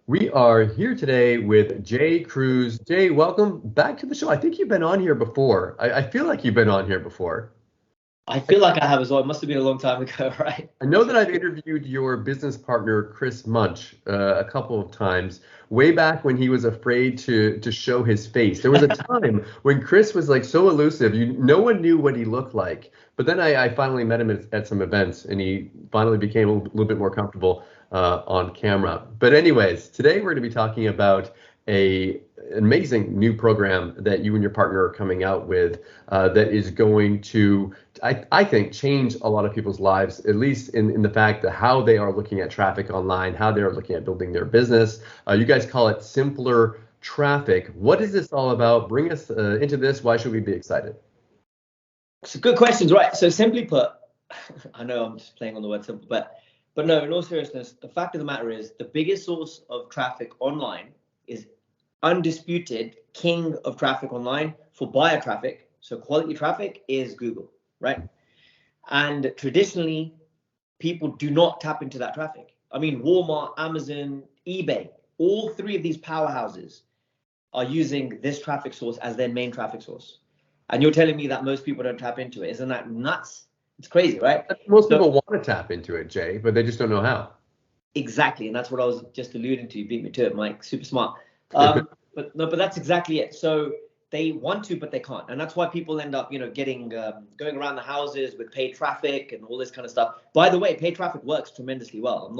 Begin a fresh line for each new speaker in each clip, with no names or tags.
We are here today with Jay Cruz. Jay, welcome back to the show. I think you've been on here before. I feel like you've been on here before.
I feel like I have as well. It must have been a long time ago, right?
I know that I've interviewed your business partner, Chris Munch, a couple of times, way back when he was afraid to show his face. There was a time when Chris was like so elusive, no one knew what he looked like. But then I finally met him at some events, and he finally became a little bit more comfortable on camera. But anyways, today we're going to be talking about a an amazing new program that you and your partner are coming out with that is going to I think change a lot of people's lives, at least in the fact that how they are looking at traffic online, how they're looking at building their business. You guys call it Simpler Traffic. What is this all about? Bring us into this. Why should we be excited?
So good questions, right? So simply put, I know I'm just playing on the word simple, but no, in all seriousness, the fact of the matter is the biggest source of traffic online is undisputed king of traffic online for buyer traffic. So quality traffic is Google, right? And traditionally, people do not tap into that traffic. I mean, Walmart, Amazon, eBay, all three of these powerhouses are using this traffic source as their main traffic source. And you're telling me that most people don't tap into it. Isn't that nuts? It's crazy, right?
Most people want to tap into it, Jay, but they just don't know how.
Exactly. And that's what I was just alluding to. You beat me to it, Mike. Super smart. But that's exactly it. So they want to, but they can't. And that's why people end up, getting going around the houses with paid traffic and all this kind of stuff. By the way, paid traffic works tremendously well. I'm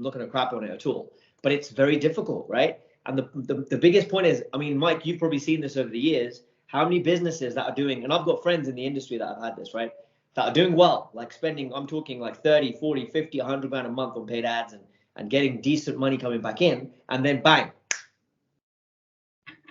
not going to crap on it at all. But it's very difficult, right? And the biggest point is, I mean, Mike, you've probably seen this over the years. How many businesses that are doing, and I've got friends in the industry that have had this, right? That are doing well, like spending, I'm talking like 30, 40, 50, 100 grand a month on paid ads and getting decent money coming back in. And then bang,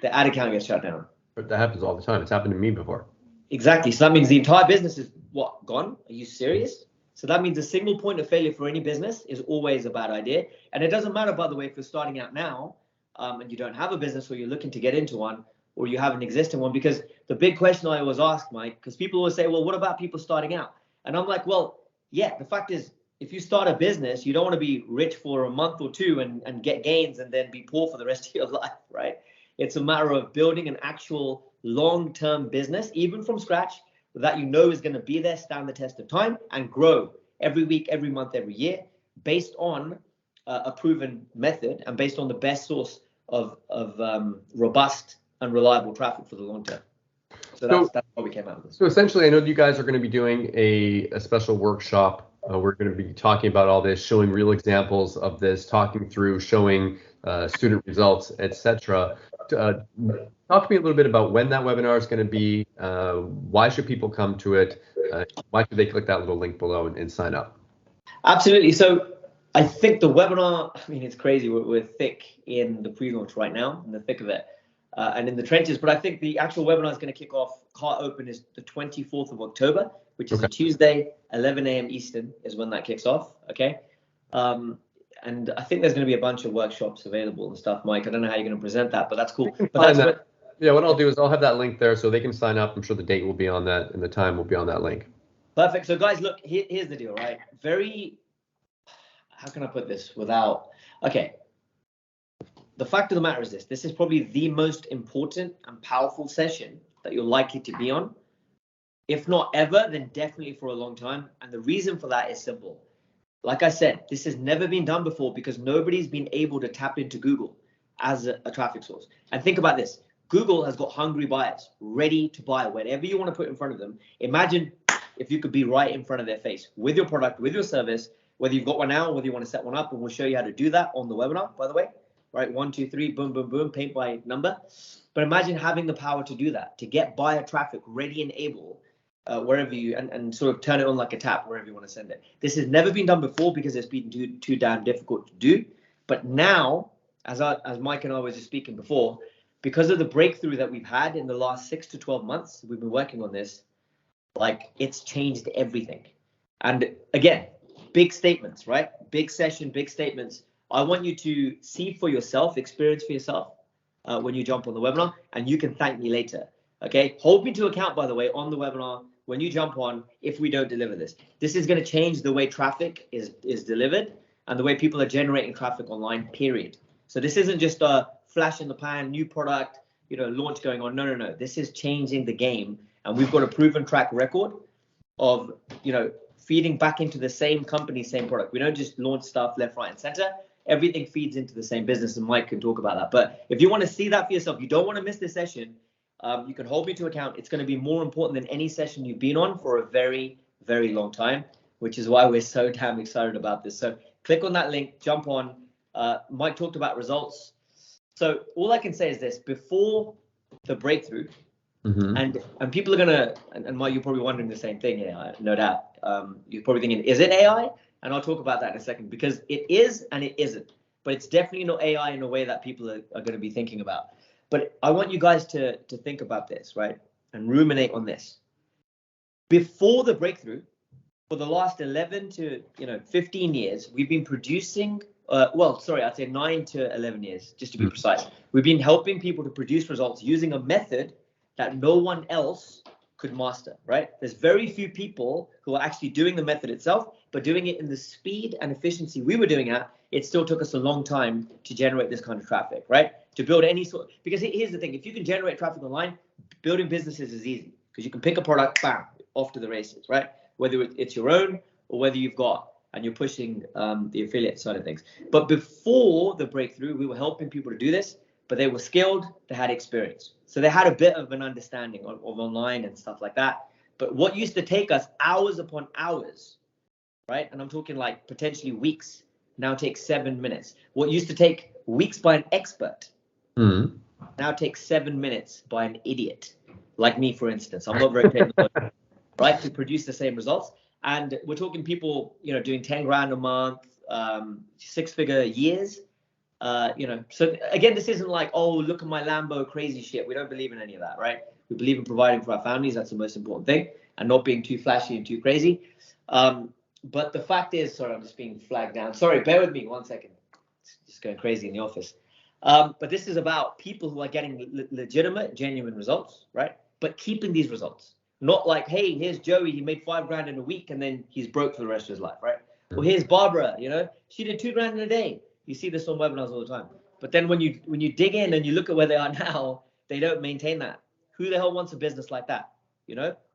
the ad account gets shut down.
But that happens all the time. It's happened to me before.
Exactly. So that means the entire business is what, gone? Are you serious? So that means the single point of failure for any business is always a bad idea. And it doesn't matter, by the way, if you're starting out now and you don't have a business or you're looking to get into one, or you have an existing one, because the big question I always ask, Mike, because people always say, well, what about people starting out? And I'm like, well, yeah, the fact is, if you start a business, you don't want to be rich for a month or two and get gains and then be poor for the rest of your life, right? It's a matter of building an actual long-term business, even from scratch, that you know is going to be there, stand the test of time, and grow every week, every month, every year, based on a proven method and based on the best source of robust and reliable traffic for the long term. So that's why we came out with this.
So essentially, I know you guys are going to be doing a special workshop. We're going to be talking about all this, showing real examples of this, talking through, showing student results, etc. Talk to me a little bit about when that webinar is going to be. Why should people come to it? Why should they click that little link below and sign up?
Absolutely. So I think the webinar, I mean, it's crazy. We're thick in the pre-launch right now, in the thick of it. And in the trenches, but I think the actual webinar is going to kick off. Cart open is the 24th of October, which is a Tuesday, 11 a.m. Eastern is when that kicks off. Okay. And I think there's going to be a bunch of workshops available and stuff, Mike. I don't know how you're going to present that, but that's cool. But that's
yeah, what I'll do is I'll have that link there so they can sign up. I'm sure the date will be on that and the time will be on that link.
Perfect. So guys, look, here's the deal, right? How can I put this without, okay. The fact of the matter is this is probably the most important and powerful session that you're likely to be on. If not ever, then definitely for a long time. And the reason for that is simple. Like I said, this has never been done before because nobody's been able to tap into Google as a traffic source. And think about this. Google has got hungry buyers ready to buy whatever you want to put in front of them. Imagine if you could be right in front of their face with your product, with your service, whether you've got one now, whether you want to set one up, and we'll show you how to do that on the webinar, by the way. Right, 1, 2, 3, boom, boom, boom, paint by number. But imagine having the power to do that, to get buyer traffic ready and able wherever you, and sort of turn it on like a tap wherever you want to send it. This has never been done before because it's been too damn difficult to do. But now, as Mike and I were just speaking before, because of the breakthrough that we've had in the last 6 to 12 months, we've been working on this, like it's changed everything. And again, big statements, right? Big session, big statements. I want you to see for yourself, experience for yourself when you jump on the webinar, and you can thank me later. Okay, hold me to account, by the way, on the webinar when you jump on if we don't deliver this. This is going to change the way traffic is delivered and the way people are generating traffic online, period. So this isn't just a flash in the pan, new product, launch going on. No. This is changing the game. And we've got a proven track record of, feeding back into the same company, same product. We don't just launch stuff left, right, and center. Everything feeds into the same business, and Mike can talk about that. But if you want to see that for yourself, you don't want to miss this session, you can hold me to account. It's going to be more important than any session you've been on for a very, very long time, which is why we're so damn excited about this. So click on that link, jump on. Mike talked about results. So all I can say is this: before the breakthrough, and people are gonna, and Mike, you're probably wondering the same thing, no doubt. You're probably thinking, is it AI? And I'll talk about that in a second, because it is and it isn't. But it's definitely not AI in a way that people are going to be thinking about. But I want you guys to think about this, right? And ruminate on this. Before the breakthrough, for the last 11 to 15 years, we've been producing, I'd say 9 to 11 years, just to be precise. We've been helping people to produce results using a method that no one else could master, right? There's very few people who are actually doing the method itself, but doing it in the speed and efficiency we were doing at. It still took us a long time to generate this kind of traffic, right? To build any sort, because here's the thing: if you can generate traffic online, building businesses is easy, because you can pick a product, bam, off to the races, right? Whether it's your own or whether you've got, and you're pushing the affiliate side of things. But before the breakthrough, we were helping people to do this, but they were skilled, they had experience. So they had a bit of an understanding of online and stuff like that. But what used to take us hours upon hours, right? And I'm talking like potentially weeks, now takes 7 minutes. What used to take weeks by an expert now takes 7 minutes by an idiot, like me, for instance. I'm not very technical, right? To produce the same results. And we're talking people, doing 10 grand a month, 6-figure years. So again, this isn't like, oh, look at my Lambo, crazy shit. We don't believe in any of that, right? We believe in providing for our families. That's the most important thing, and not being too flashy and too crazy. But the fact is, sorry, I'm just being flagged down. Sorry, bear with me 1 second. It's just going crazy in the office. But this is about people who are getting legitimate, genuine results, right? But keeping these results, not like, hey, here's Joey, he made 5 grand in a week and then he's broke for the rest of his life, right? Or here's Barbara, she did 2 grand in a day. You see this on webinars all the time. But then when you dig in and you look at where they are now, they don't maintain that. Who the hell wants a business like that?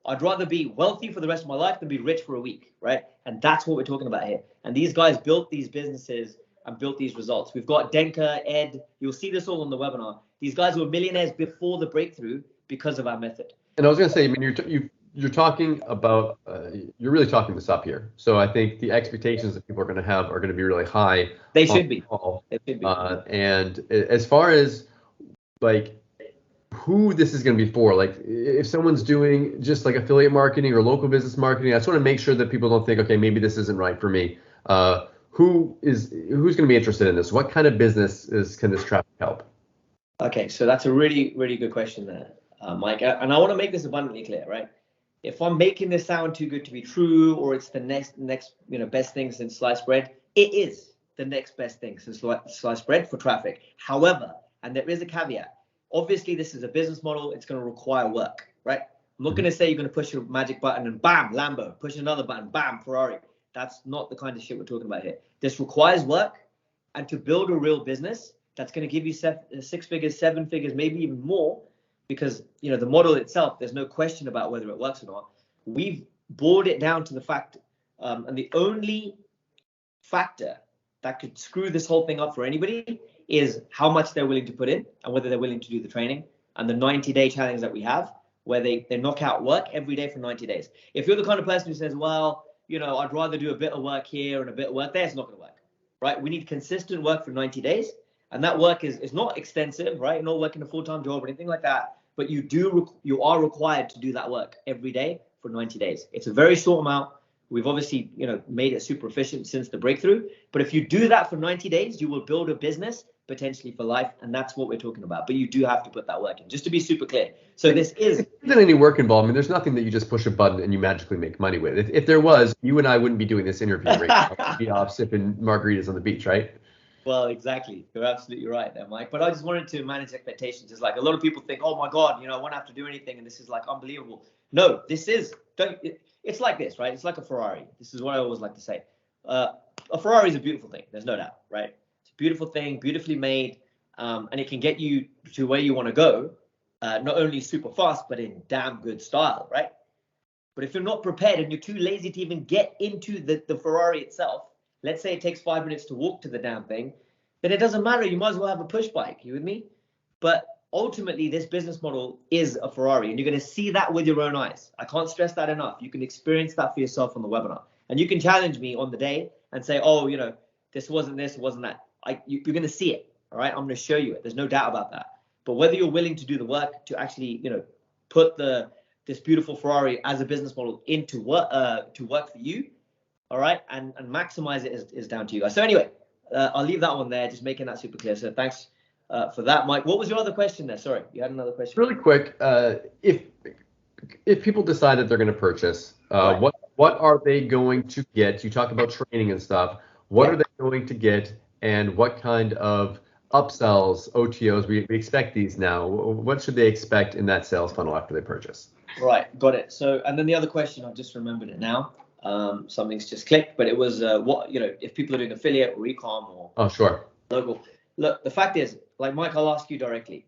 I'd rather be wealthy for the rest of my life than be rich for a week, right? And that's what we're talking about here. And these guys built these businesses and built these results. We've got Denka, Ed. You'll see this all on the webinar. These guys were millionaires before the breakthrough because of our method.
And I was going to say, I mean, you're talking about, you're really talking this up here. So I think the expectations that people are going to have are going to be really high.
They should be.
They should be. And as far as like who this is going to be for, like if someone's doing just like affiliate marketing or local business marketing, I just want to make sure that people don't think, okay, maybe this isn't right for me. Who's going to be interested in this? What kind of business can this traffic help?
Okay, so that's a really, really good question there, Mike. And I want to make this abundantly clear, right? If I'm making this sound too good to be true, or it's the next best thing since sliced bread, it is the next best thing since sliced bread for traffic. However, and there is a caveat, obviously this is a business model, it's going to require work, right? I'm not going to say you're going to push your magic button and bam, Lambo, push another button, bam, Ferrari. That's not the kind of shit we're talking about here. This requires work, and to build a real business that's going to give you 6 figures, 7 figures, maybe even more, because the model itself, there's no question about whether it works or not. We've boiled it down to the fact, and the only factor that could screw this whole thing up for anybody is how much they're willing to put in and whether they're willing to do the training and the 90-day challenge that we have, where they knock out work every day for 90 days. If you're the kind of person who says, well, I'd rather do a bit of work here and a bit of work there, it's not going to work, right? We need consistent work for 90 days. And that work is not extensive, right? You're not working a full-time job or anything like that. But you are required to do that work every day for 90 days. It's a very short amount. We've obviously, made it super efficient since the breakthrough. But if you do that for 90 days, you will build a business potentially for life. And that's what we're talking about. But you do have to put that work in, just to be super clear. So this is...
There isn't any work involved. I mean, there's nothing that you just push a button and you magically make money with. If there was, you and I wouldn't be doing this interview right now. We'd be off sipping margaritas on the beach, right?
Well, exactly. You're absolutely right there, Mike. But I just wanted to manage expectations. It's like a lot of people think, oh my God, I won't have to do anything, and this is like unbelievable. No, it's like this, right? It's like a Ferrari. This is what I always like to say. A Ferrari is a beautiful thing. There's no doubt, right? It's a beautiful thing, beautifully made, and it can get you to where you want to go, not only super fast, but in damn good style, right? But if you're not prepared and you're too lazy to even get into the Ferrari itself, let's say it takes 5 minutes to walk to the damn thing, then it doesn't matter. You might as well have a push bike. You with me? But ultimately, this business model is a Ferrari, and you're going to see that with your own eyes. I can't stress that enough. You can experience that for yourself on the webinar. And you can challenge me on the day and say, oh, this wasn't this, it wasn't that. You're going to see it, all right? I'm going to show you it. There's no doubt about that. But whether you're willing to do the work to actually, put this beautiful Ferrari as a business model into work for you, all right, and maximize it is down to you guys. So anyway, I'll leave that one there, just making that super clear. So thanks for that, Mike. What was your other question there? Sorry, you had another question.
Really quick, if people decide that they're going to purchase,
Right.
what are they going to get? You talk about training and stuff. What are they going to get, and what kind of upsells, OTOs, we expect these now? What should they expect in that sales funnel after they purchase?
Right, got it. So, and then the other question, I've just remembered it now. Something's just clicked, but it was if people are doing affiliate or e-com or
sure,
local. Look, the fact is, like Mike, I'll ask you directly.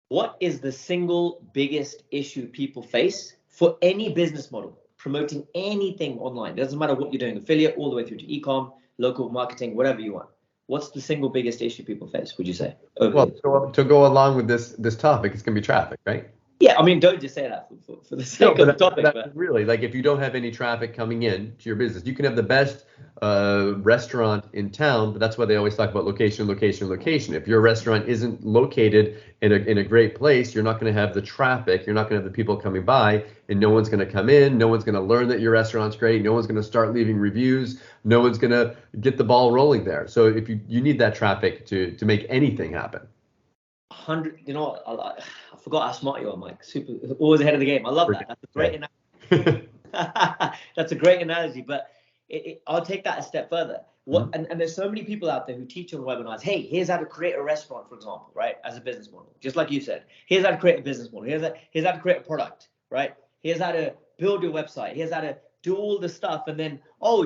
What is the single biggest issue people face for any business model promoting anything online? It doesn't matter what you're doing, affiliate all the way through to e-com, local marketing, whatever you want. What's the single biggest issue people face, would you say?
Well, to go along with this topic, it's going to be traffic, right?
Yeah, I mean, don't just say that for the sake of the topic.
But really, like if you don't have any traffic coming in to your business, you can have the best restaurant in town, but that's why they always talk about location. If your restaurant isn't located in a great place, you're not going to have the traffic, you're not going to have the people coming by, and no one's going to come in, no one's going to learn that your restaurant's great, no one's going to start leaving reviews, no one's going to get the ball rolling there. So if you need that traffic to make anything happen.
100, I forgot how smart you are, Mike. Super, always ahead of the game. I love that. That's a great analogy. That's a great analogy, but I'll take that a step further. And there's so many people out there who teach on webinars. Hey, here's how to create a restaurant, for example, right? As a business model, just like you said. Here's how to create a business model. Here's how to create a product, right? Here's how to build your website. Here's how to do all the stuff, and then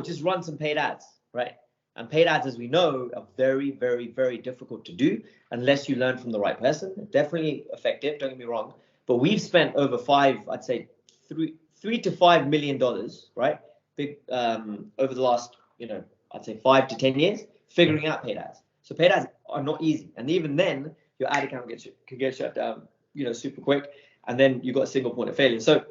just run some paid ads, right? And paid ads, as we know, are very, very, very difficult to do unless you learn from the right person. Definitely effective, don't get me wrong. But we've spent over $3 to $5 million, right? Big over the last, I'd say 5 to 10 years, figuring out paid ads. So paid ads are not easy, and even then, your ad account can get shut down, super quick, and then you've got a single point of failure. So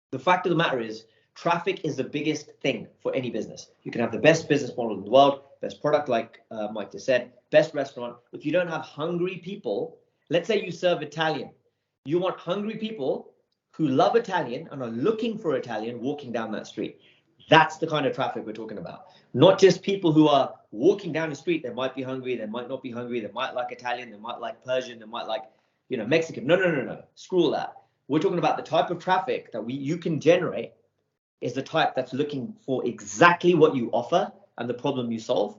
the fact of the matter is, traffic is the biggest thing for any business. You can have the best business model in the world, best product, like Mike just said, best restaurant. If you don't have hungry people, let's say you serve Italian, you want hungry people who love Italian and are looking for Italian walking down that street. That's the kind of traffic we're talking about. Not just people who are walking down the street. They might be hungry, they might not be hungry, they might like Italian, they might like Persian, they might like, Mexican. No. Screw all that. We're talking about the type of traffic that you can generate is the type that's looking for exactly what you offer and the problem you solve.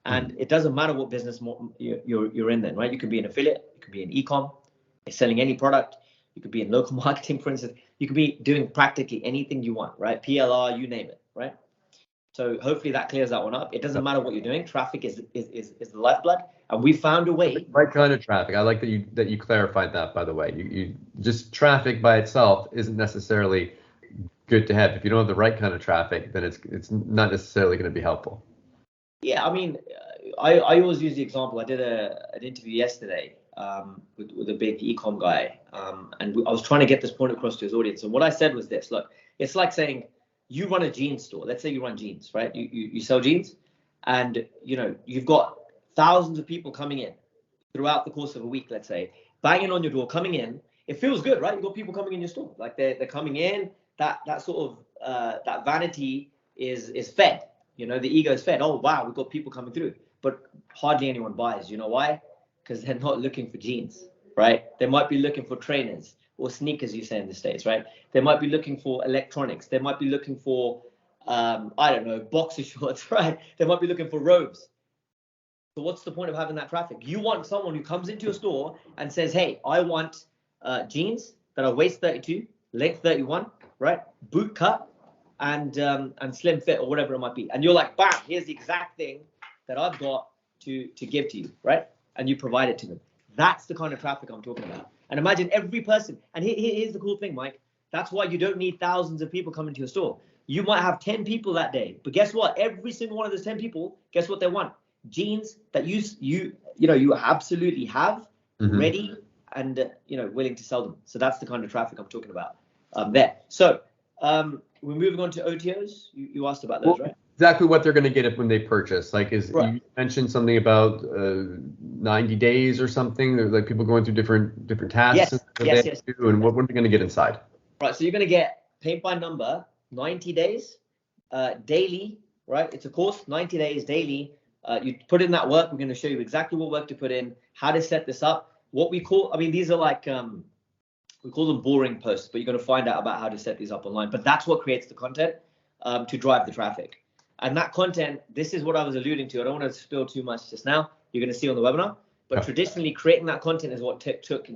And it doesn't matter what business you're in then, right? You could be an affiliate, you could be an e-com, you're selling any product, you could be in local marketing, for instance, you could be doing practically anything you want, right? PLR, you name it, right? So hopefully that clears that one up. It doesn't matter what you're doing. Traffic is the lifeblood, and we found a way.
Right kind of traffic. I like that you clarified that, by the way. You just traffic by itself isn't necessarily good to have. If you don't have the right kind of traffic, then it's not necessarily going to be helpful.
Yeah, I mean, I always use the example. I did an interview yesterday with a big e-com guy, and I was trying to get this point across to his audience. And what I said was this: look, it's like saying you run a jeans store. Let's say you run jeans, right? You sell jeans, and you've got thousands of people coming in throughout the course of a week. Let's say banging on your door, coming in. It feels good, right? You've got people coming in your store, like they're coming in. That sort of that vanity is fed. The ego is fed. Oh wow, we've got people coming through, but hardly anyone buys. You know why? Because they're not looking for jeans, right? They might be looking for trainers or sneakers, you say in the States, right? They might be looking for electronics. They might be looking for I don't know, boxer shorts, right? They might be looking for robes. So what's the point of having that traffic? You want someone who comes into your store and says, hey, I want jeans that are waist 32, length 31, right? Boot cut and slim fit or whatever it might be. And you're like, bam, here's the exact thing that I've got to give to you, right? And you provide it to them. That's the kind of traffic I'm talking about. And imagine every person. And here's the cool thing, Mike. That's why you don't need thousands of people coming to your store. You might have 10 people that day, but guess what? Every single one of those 10 people, guess what they want? Jeans that you absolutely have ready and willing to sell them. So that's the kind of traffic I'm talking about there. So we're moving on to OTOs. You asked about those, right?
Exactly what they're going to get when they purchase. Like, you mentioned something about 90 days or something. There's like people going through different tasks.
Yes.
And what are they going to get inside?
Right. So you're going to get paint by number, 90 days, daily, right? It's a course, 90 days daily. You put in that work. We're going to show you exactly what work to put in, how to set this up. What we call, these are like, we call them boring posts, but you're going to find out about how to set these up online. But that's what creates the content to drive the traffic. And that content, this is what I was alluding to. I don't want to spill too much just now. You're going to see on the webinar. But traditionally, creating that content is what took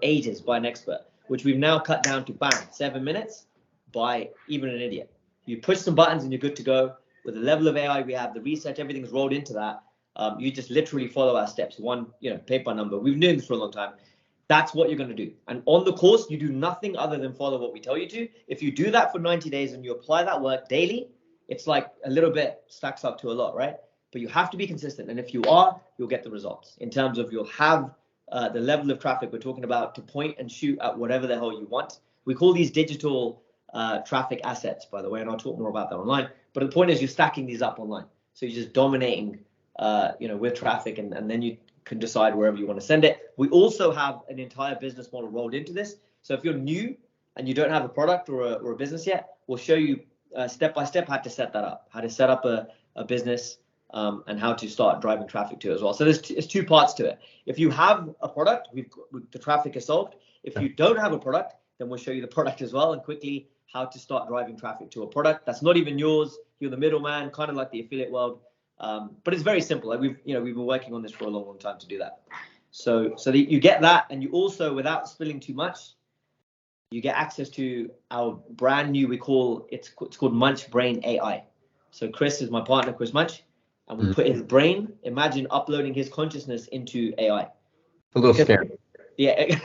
ages by an expert, which we've now cut down to 7 minutes by even an idiot. You push some buttons and you're good to go. With the level of AI we have, the research, everything's rolled into that. You just literally follow our steps, one paper number. We've known this for a long time. That's what you're going to do. And on the course, you do nothing other than follow what we tell you to. If you do that for 90 days and you apply that work daily, it's like a little bit stacks up to a lot, right? But you have to be consistent. And if you are, you'll get the results in terms of you'll have the level of traffic we're talking about to point and shoot at whatever the hell you want. We call these digital traffic assets, by the way, and I'll talk more about that online. But the point is you're stacking these up online. So you're just dominating, with traffic, and then you can decide wherever you want to send it. We also have an entire business model rolled into this. So if you're new and you don't have a product or a business yet, we'll show you step by step how to set that up, how to set up a business, and how to start driving traffic to it as well. So there's two parts to it. If you have a product, the traffic is solved. If you don't have a product, then we'll show you the product as well, and quickly how to start driving traffic to a product that's not even yours. You're the middleman, kind of like the affiliate world. But it's very simple. Like we've been working on this for a long time to do that. So you get that, and you also, without spilling too much, you get access to our brand new, it's called Munch Brain AI. So Chris is my partner, Chris Munch, and we put his brain, imagine uploading his consciousness into AI.
A little scary.
Yeah,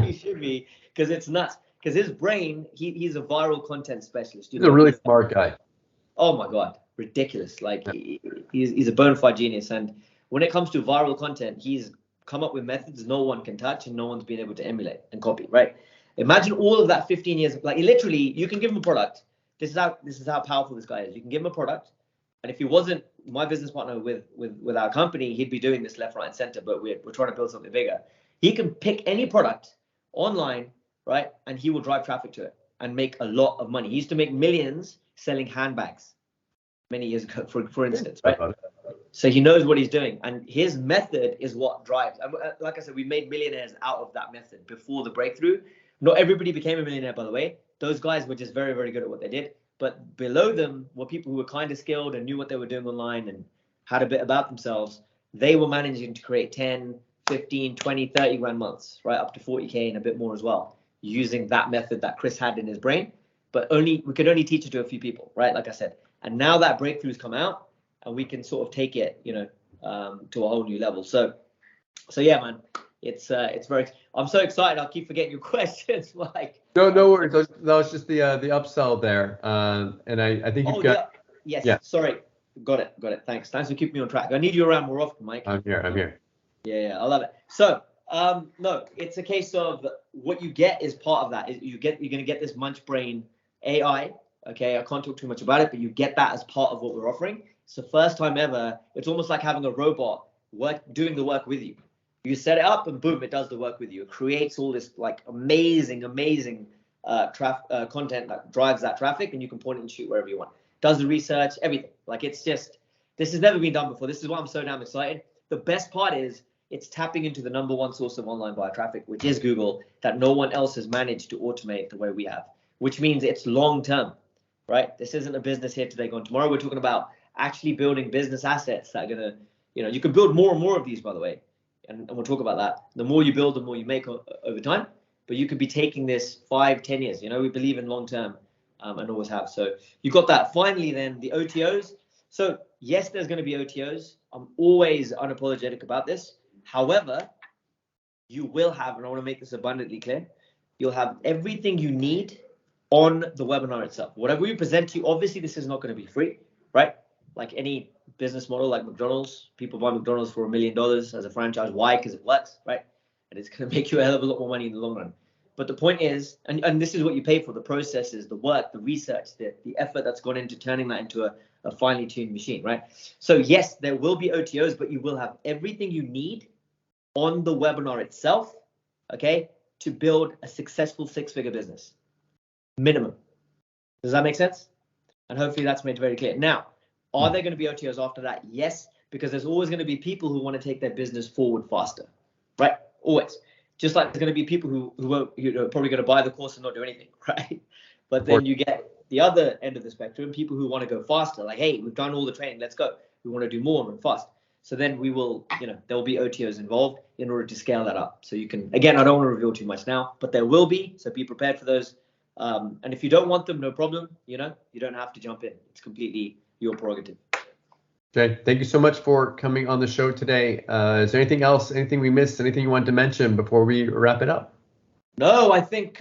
you should be, because it's nuts. Because his brain, he's a viral content specialist.
He's a really smart guy.
Oh my God, ridiculous. Like he's a bona fide genius. And when it comes to viral content, he's come up with methods no one can touch and no one's been able to emulate and copy, right? Imagine all of that 15 years. Like literally, you can give him a product. This is how powerful this guy is. You can give him a product, and if he wasn't my business partner with our company, he'd be doing this left, right, and center. But we're trying to build something bigger. He can pick any product online, right, and he will drive traffic to it and make a lot of money. He used to make millions selling handbags many years ago, for instance, right? So he knows what he's doing, and his method is what drives. And like I said, we made millionaires out of that method before the breakthrough. Not everybody became a millionaire, by the way. Those guys were just very, very good at what they did. But below them were people who were kind of skilled and knew what they were doing online and had a bit about themselves. They were managing to create 10, 15, 20, 30 grand months, right? Up to 40K and a bit more as well, using that method that Chris had in his brain. But we could only teach it to a few people, right? Like I said. And now that breakthrough's come out, and we can sort of take it, to a whole new level. So yeah, man, it's very. I'm so excited. I'll keep forgetting your questions, Mike.
No worries. That was just the upsell there, and I think you've got.
Yeah. Yes. Yeah. Sorry. Got it. Thanks for keeping me on track. I need you around more often, Mike.
I'm here.
Yeah. I love it. So no, it's a case of what you get is part of that. You're going to get this Munch Brain AI. Okay, I can't talk too much about it, but you get that as part of what we're offering. It's the first time ever. It's almost like having a robot doing the work with you. You set it up and boom, it does the work with you. It creates all this like amazing content that drives that traffic, and you can point it and shoot wherever you want. Does the research, everything. Like this has never been done before. This is why I'm so damn excited. The best part is it's tapping into the number one source of online buyer traffic, which is Google, that no one else has managed to automate the way we have, which means it's long term, right? This isn't a business here today, gone tomorrow. We're talking about actually building business assets that are going to, you can build more and more of these, by the way. And we'll talk about that. The more you build, the more you make over time. But you could be taking this 5-10 years. We believe in long term and always have. So you got that. Finally, then the OTOs. So yes, there's going to be OTOs. I'm always unapologetic about this. However, you will have, and I want to make this abundantly clear, you'll have everything you need on the webinar itself. Whatever we present to you, obviously this is not going to be free, right? Like any business model like McDonald's, people buy McDonald's for $1 million as a franchise. Why? Because it works, right? And it's going to make you a hell of a lot more money in the long run. But the point is, and this is what you pay for, the processes, the work, the research, the effort that's gone into turning that into a finely tuned machine, right? So yes, there will be OTOs, but you will have everything you need on the webinar itself, okay, to build a successful six-figure business, minimum. Does that make sense? And hopefully that's made very clear. Now, are there going to be OTOs after that? Yes, because there's always going to be people who want to take their business forward faster, right? Always. Just like there's going to be people who won't, probably going to buy the course and not do anything, right? But then you get the other end of the spectrum, people who want to go faster, like, hey, we've done all the training, let's go. We want to do more and fast. So then we will, there will be OTOs involved in order to scale that up. So you can, again, I don't want to reveal too much now, but there will be, so be prepared for those. And if you don't want them, no problem, you don't have to jump in. It's completely your prerogative.
Jay, thank you so much for coming on the show today. Is there anything else, anything we missed, anything you want to mention before we wrap it up?
No, I think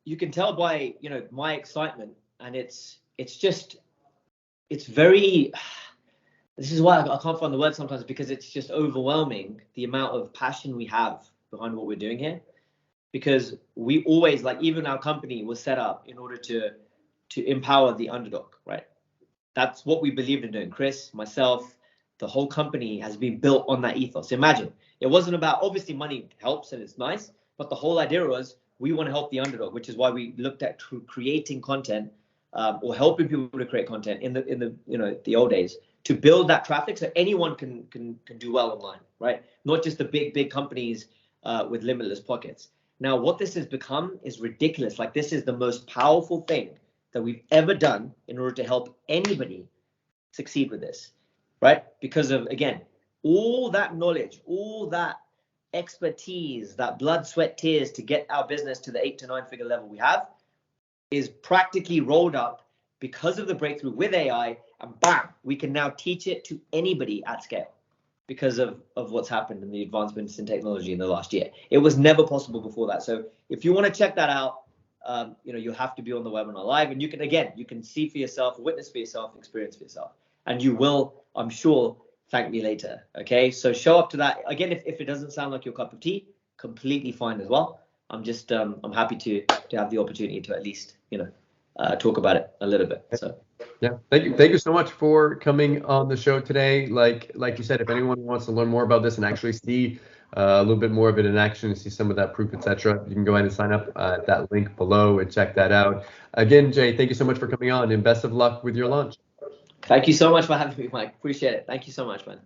you can tell by, my excitement, and it's very, this is why I can't find the word sometimes, because it's just overwhelming the amount of passion we have behind what we're doing here. Because we always, like, even our company was set up in order to empower the underdog, right? That's what we believed in doing. Chris, myself, the whole company has been built on that ethos. Imagine, it wasn't about, obviously money helps and it's nice, but the whole idea was we want to help the underdog, which is why we looked at creating content or helping people to create content in the old days to build that traffic so anyone can do well online, right? Not just the big companies with limitless pockets. Now, what this has become is ridiculous. Like, this is the most powerful thing that we've ever done in order to help anybody succeed with this, right? Because of, again, all that knowledge, all that expertise, that blood, sweat, tears to get our business to the 8 to 9 figure level we have is practically rolled up because of the breakthrough with AI, and bam, we can now teach it to anybody at scale because of what's happened in the advancements in technology in the last year. It was never possible before that. So if you want to check that out, you'll have to be on the webinar live, and you can see for yourself, witness for yourself, experience for yourself, and you will, I'm sure, thank me later. Okay, so show up to that. Again, if it doesn't sound like your cup of tea, completely fine as well. I'm just I'm happy to have the opportunity to at least talk about it a little bit. So
yeah, thank you so much for coming on the show today. Like you said, if anyone wants to learn more about this and actually see a little bit more of it in action and see some of that proof, etc., you can go ahead and sign up at that link below and check that out. Again, Jay, thank you so much for coming on, and best of luck with your launch.
Thank you so much for having me, Mike. Appreciate it. Thank you so much, man.